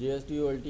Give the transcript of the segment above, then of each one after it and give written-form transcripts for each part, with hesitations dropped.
GSDOLT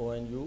ONU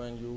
ONU،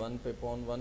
1